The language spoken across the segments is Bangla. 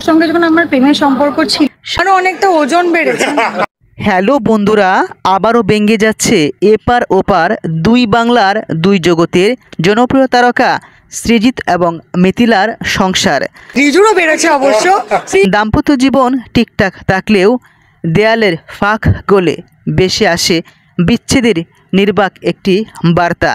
সঙ্গে যখন আমার প্রেমের সম্পর্ক ছিল আরো অনেকটা ওজন বেড়েছে। হ্যালো বন্ধুরা, আবারও ভেঙে যাচ্ছে এপার ওপার দুই বাংলার দুই জগতের জনপ্রিয় তারকা সৃজিত এবং মিথিলার সংসার। রিজুরও বেড়েছে অবশ্য। দাম্পত্য জীবন ঠিকঠাক থাকলেও দেয়ালের ফাঁক গলে ভেসে আসে বিচ্ছেদের নির্বাক একটি বার্তা।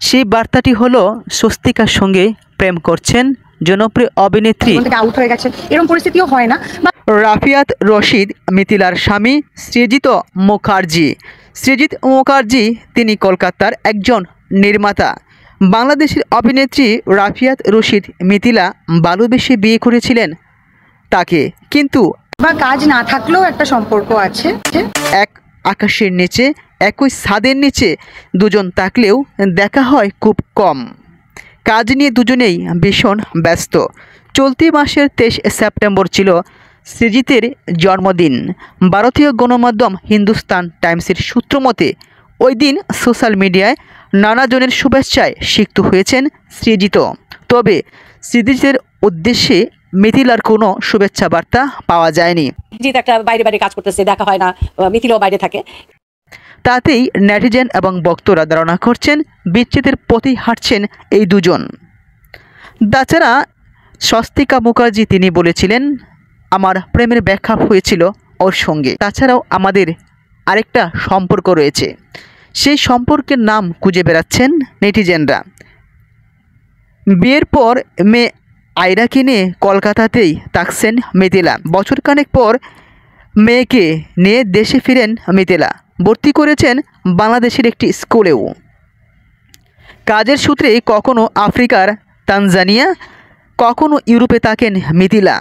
সেই বার্তাটি হলো স্বস্তিকার সঙ্গে প্রেম করছেন জনপ্রিয় অভিনেত্রী আউট হয়ে গেছে, এরকম পরিস্থিতিও হয় না। রাফিয়াত রশিদ মিথিলার স্বামী সৃজিত মুখার্জি। সৃজিত মুখার্জি তিনি কলকাতার একজন নির্মাতা। বাংলাদেশের অভিনেত্রী রাফিয়াত রশিদ মিথিলা ভালোবেসে বিয়ে করেছিলেন তাকে, কিন্তু বা কাজ না থাকলেও একটা সম্পর্ক আছে। এক আকাশের নিচে একই ছাদের নিচে দুজন থাকলেও দেখা হয় খুব কম। কাজ নিয়ে দুজনেই ভীষণ ব্যস্ত। চলতি মাসের 23 সেপ্টেম্বর ছিল সৃজিতের জন্মদিন। ভারতীয় গণমাধ্যম হিন্দুস্তান টাইমসের সূত্র মতে ওই দিন সোশ্যাল মিডিয়ায় নানাজনের শুভেচ্ছায় সিক্ত হয়েছেন সৃজিত। তবে সৃজিতের উদ্দেশ্যে মিথিলার কোনো শুভেচ্ছা বার্তা পাওয়া যায়নি। জিৎ একটা বাইরে বাইরে কাজ করতেছে, দেখা হয় না, মিথিলাও বাইরে থাকে। তাতেই নেটিজেন এবং ভক্তরা ধারণা করছেন বিচ্ছেদের পথে হাঁটছেন এই দুজন। তাছাড়া স্বস্তিকা মুখার্জি তিনি বলেছিলেন, আমার প্রেমের ব্যাখ্যা হয়েছিল ওর সঙ্গে। তাছাড়াও আমাদের আরেকটা সম্পর্ক রয়েছে, সেই সম্পর্কের নাম খুঁজে বেড়াচ্ছেন নেটিজেনরা। বিয়ের পর মেয়ে আয়রাকে নিয়ে কলকাতাতেই থাকছেন মিথিলা। বছরখানেক পর মেয়েকে নিয়ে দেশে ফিরেন মিথিলা। ভর্তি করেছেন বাংলাদেশের একটি স্কুলেও। কাজের সূত্রে কখনো আফ্রিকার তানজানিয়া, কখনো ইউরোপে থাকেন মিথিলা।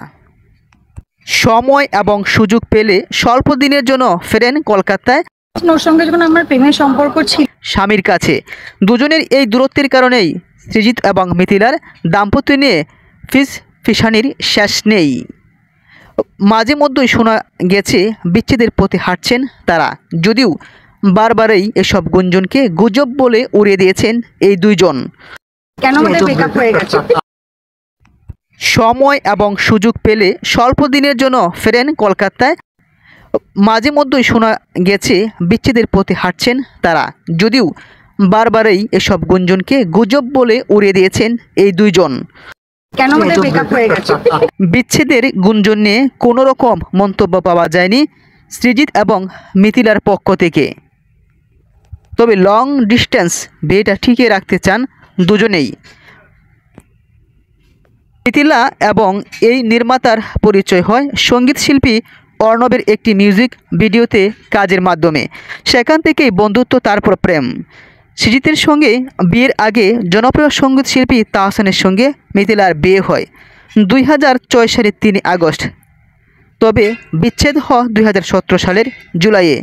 সময় এবং সুযোগ পেলে স্বল্প দিনের জন্য ফেরেন কলকাতায় ওর সঙ্গে যখন আমার প্রেমের সম্পর্ক ছিল স্বামীর কাছে। দুজনের এই দূরত্বের কারণেই সৃজিত এবং মিথিলার দাম্পত্য নিয়ে ফিসফিসানির শেষ নেই। মাঝে মধ্যেই শোনা গেছে বিচ্ছেদের পথে হাঁটছেন তারা, যদিও বারবারই এসব গুঞ্জনকে গুজব বলে উড়িয়ে দিয়েছেন এই দুইজন। কেন আমাদের ব্রেকআপ হয়ে গেছে। সময় এবং সুযোগ পেলে স্বল্প দিনের জন্য ফেরেন কলকাতায়। মাঝে মধ্যেই শোনা গেছে বিচ্ছেদের পথে হাঁটছেন তারা, যদিও বারবারই এসব গুঞ্জনকে গুজব বলে উড়িয়ে দিয়েছেন এই দুইজন। কেন আমাদের ব্রেকআপ হয়ে গেছে। বিচ্ছেদের গুঞ্জন নিয়ে কোনো রকম মন্তব্য পাওয়া যায়নি সৃজিত এবং মিথিলার পক্ষ থেকে। তবে লং ডিস্টেন্স বিয়েটা টিকিয়ে রাখতে চান দুজনেই। মিথিলা এবং এই নির্মাতার পরিচয় হয় সঙ্গীত শিল্পী অর্ণবের একটি মিউজিক ভিডিওতে কাজের মাধ্যমে। সেখান থেকেই বন্ধুত্ব, তারপর প্রেম। সৃজিতের সঙ্গে বিয়ের আগে জনপ্রিয় সঙ্গীত শিল্পী তাহসানের সঙ্গে মিথিলার বিয়ে হয় 2006 সালের 3 আগস্ট। তবে বিচ্ছেদ হয় 2017 সালের জুলাইয়ে।